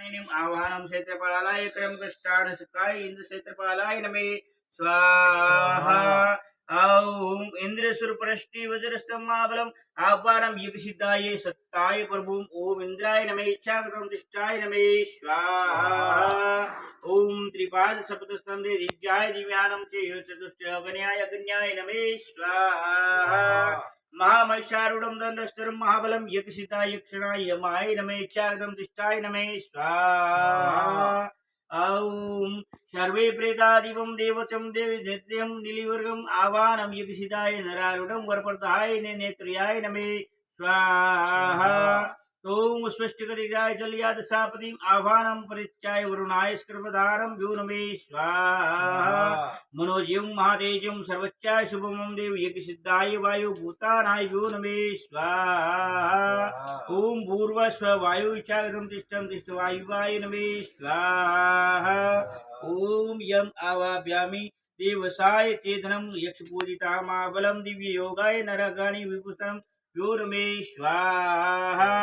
अग्निम् आवाहनं क्षेत्रपालाय क्रमकष्टानसकाय इंद्र क्षेत्रपालाय नमः स्वाहा। ॐ इन्द्रशूरपरष्टि वज्रस्तमाबलम् आह्वानं युगसिद्धाय सत्ताय प्रभुम् ॐ इन्द्राय नमः इच्छाकृतं तिष्ठाय नमः स्वाहा। ॐ त्रिपाद सप्तस्कन्धे दिव्याय दिव्यानं च चतुष्टय अग्न्याय अग्न्याय नमः स्वाहा। महामहिषारूढं दण्डस्थरं महाबलं यक्षिताय यक्षणाय यमाय नमः इच्छाकृतं तिष्ठाय नमः स्वाहा। ॐ सर्वे प्रेतादिवं देवचं देवी दैत्यं नीलिवर्गम् आवाहनं यक्षिताय नरारूढं वरप्रदाय नेत्रयाय नमः स्वाहा। ॐ स्वस्तिकदिगाय जलयाद सापतिम् आह्वानं परित्याय वरुणाय स्कृपधारं भ्यो नमः स्वाहा। मनोजं महातेजं सर्वच्चाय शुभमं देव यज्ञसिद्धाय वायुभूतानाय भ्यो नमः स्वाहा। ॐ भूर्वस्व वायुचागं तिष्ठं तिष्ठ वायुवाय नमः स्वाहा। ॐ यम् आवाप्यामि देवसाय चेतनं यक्षपूजितामाबलं दिव्ययोगाय नरगाणि विभूतं भ्यो नमः स्वाहा।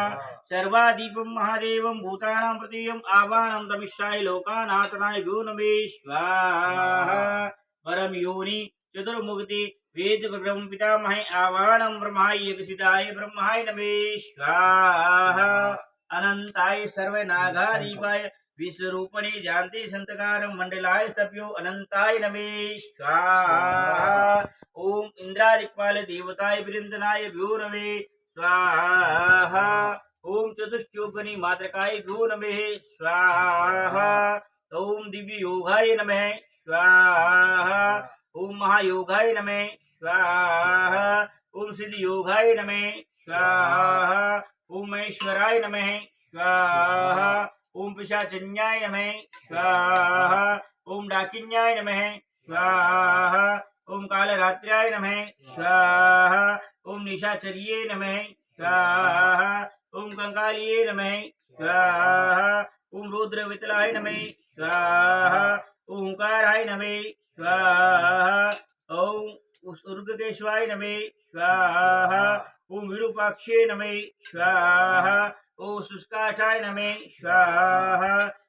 सर्वाधिपं महादेवं भूतानां प्रतीयम् आवाहनं तमिष्ठाय लोकानाथनाय भ्यो नमः स्वाहा। परम योनि चतुर्मुक्ति वेद ब्रह्म पितामहे आवाहनं ब्रह्माय यक्षिताय ब्रह्माय नमः स्वाहा। अनंताय सर्वनागाधिपाय विश्वरूपणे जानते संतकारं मंडलाय स्तभ्यो अनंताय नमः स्वाहा। ओम इंद्रादिक्पाल देवताय विरंजनाय भ्यो नमः स्वाहा। ओम चतुष्टयोगनि मातृकाय भ्यो नमः स्वाहा। ओम दिव्य योगाय नमः स्वाहा। ओम महायोगाय नमः स्वाहा। ओम सिद्धि योगाय नमः स्वाहा। ओम महेश्वराय नमः स्वाहा। ओम पिशाचन्याय नमः स्वाहा। ओम डाकिन्याय नमः स्वाहा। ओम कालरात्र्याय नमः स्वाहा। ओम निशाचर्ये नमः स्वाहा। ओम कंकालिये नमः स्वाहा। ओम रुद्रवितलाय नमः स्वाहा। ओंकाराय नमः स्वाहा। ओम उर्गकेश्वाय नमः स्वाहा। ओम विरूपाक्षे नमः स्वाहा। ओम शुष्काठाय नमः स्वाहा।